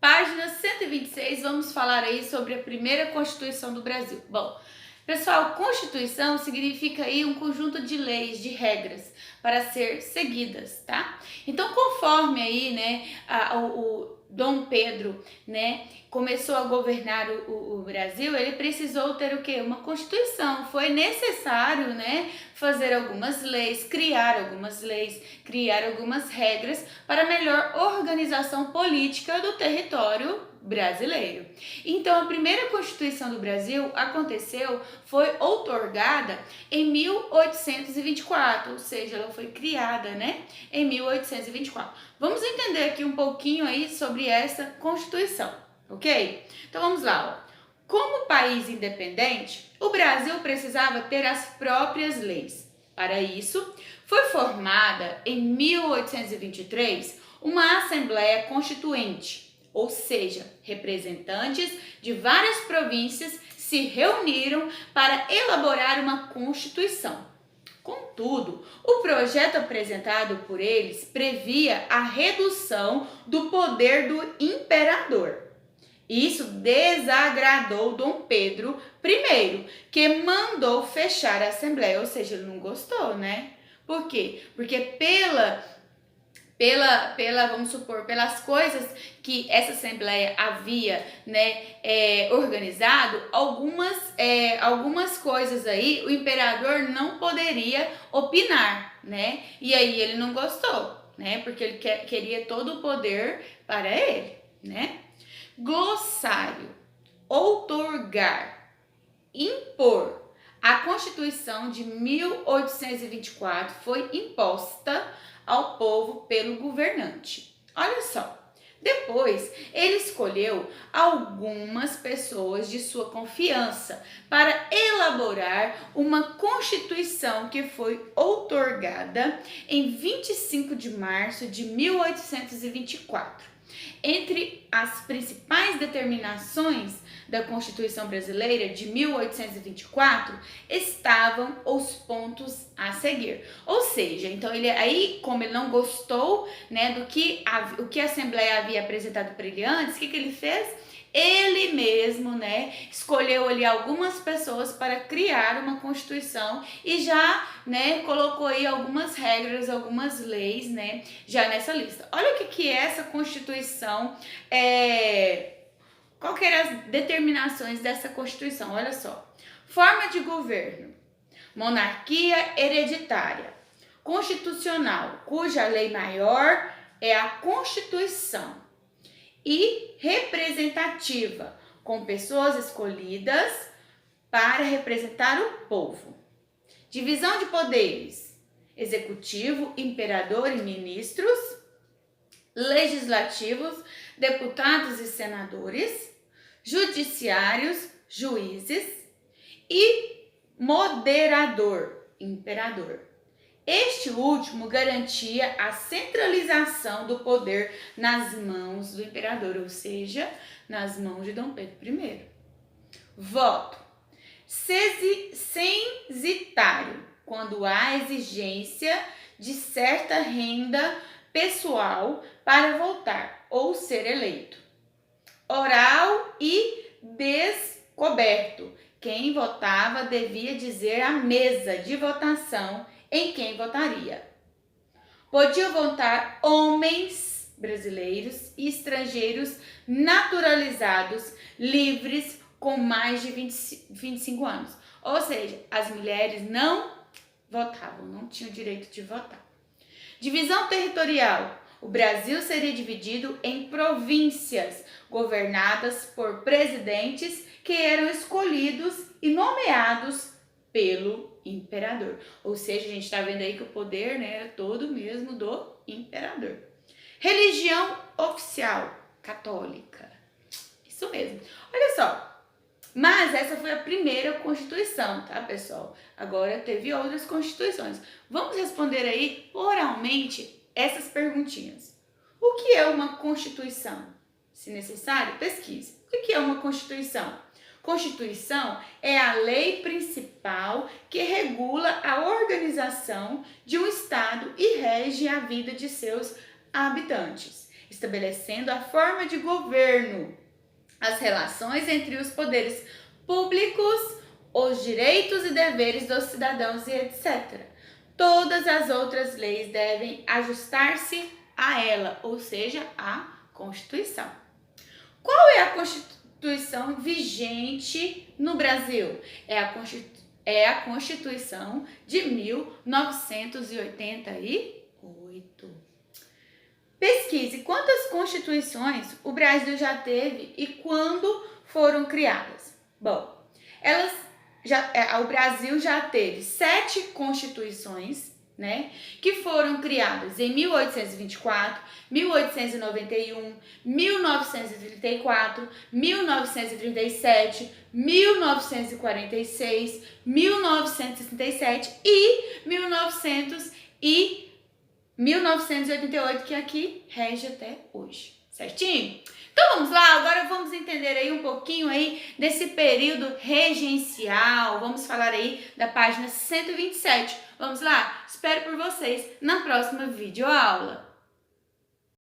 Página 126, vamos falar aí sobre a primeira Constituição do Brasil. Bom, pessoal, Constituição significa aí um conjunto de leis, de regras para ser seguidas, tá? Então, conforme aí, né, o Dom Pedro, né, começou a governar o Brasil, ele precisou ter o quê? Uma Constituição. Foi necessário, né, fazer algumas leis, criar algumas regras para melhor organização política do território brasileiro. Então, a primeira Constituição do Brasil foi outorgada em 1824, ou seja, ela foi criada, né, em 1824. Vamos entender aqui um pouquinho aí sobre essa Constituição, ok? Então, vamos lá, ó. Como país independente, o Brasil precisava ter as próprias leis. Para isso, foi formada em 1823 uma Assembleia Constituinte, ou seja, representantes de várias províncias se reuniram para elaborar uma Constituição. Contudo, o projeto apresentado por eles previa a redução do poder do imperador. Isso desagradou Dom Pedro I, que mandou fechar a Assembleia, ou seja, ele não gostou, né? Por quê? Porque vamos supor, pelas coisas que essa Assembleia havia, né, organizado, algumas coisas aí o imperador não poderia opinar, né? E aí ele não gostou, né? Porque ele queria todo o poder para ele, né? Glossário: outorgar, impor. A Constituição de 1824 foi imposta ao povo pelo governante. Olha só. Depois, ele escolheu algumas pessoas de sua confiança para elaborar uma Constituição que foi outorgada em 25 de março de 1824. Entre as principais determinações da Constituição Brasileira de 1824 estavam os pontos a seguir. Ou seja, então como ele não gostou, né, o que a Assembleia havia apresentado para ele antes, o que ele fez? Ele mesmo, né, escolheu ali algumas pessoas para criar uma Constituição e já, né, colocou aí algumas regras, algumas leis, né, já nessa lista. Olha o que é essa Constituição, qual que eram as determinações dessa Constituição? Olha só. Forma de governo: monarquia hereditária, constitucional, cuja lei maior é a Constituição, e representativa, com pessoas escolhidas para representar o povo. Divisão de poderes: executivo, imperador e ministros, legislativos, deputados e senadores, judiciários, juízes, e moderador, imperador. Este último garantia a centralização do poder nas mãos do imperador, ou seja, nas mãos de Dom Pedro I. Voto: censitário, quando há exigência de certa renda pessoal para votar ou ser eleito. Oral e descoberto, quem votava devia dizer à mesa de votação em quem votaria. Podiam votar homens brasileiros e estrangeiros naturalizados, livres, com mais de 25 anos. Ou seja, as mulheres não votavam, não tinham direito de votar. Divisão territorial: o Brasil seria dividido em províncias, governadas por presidentes que eram escolhidos e nomeados pelo imperador. Ou seja, a gente está vendo aí que o poder, né, era todo mesmo do imperador. Religião oficial: católica. Isso mesmo. Olha só. Mas essa foi a primeira Constituição, tá, pessoal? Agora teve outras Constituições. Vamos responder aí oralmente essas perguntinhas. O que é uma Constituição? Se necessário, pesquise. O que é uma Constituição? Constituição é a lei principal que regula a organização de um Estado e rege a vida de seus habitantes. estabelecendo a forma de governo, as relações entre os poderes públicos, os direitos e deveres dos cidadãos e etc. Todas as outras leis devem ajustar-se a ela, ou seja, à Constituição. Qual é a Constituição vigente no Brasil? É a Constituição de 1988. Pesquise quantas constituições o Brasil já teve e quando foram criadas. Bom, o Brasil já teve 7 constituições, né, que foram criadas em 1824, 1891, 1934, 1937, 1946, 1967 e 1988, que aqui rege até hoje, certinho? Então vamos lá, agora vamos entender aí um pouquinho aí desse período regencial, vamos falar aí da página 127. Vamos lá? Espero por vocês na próxima videoaula.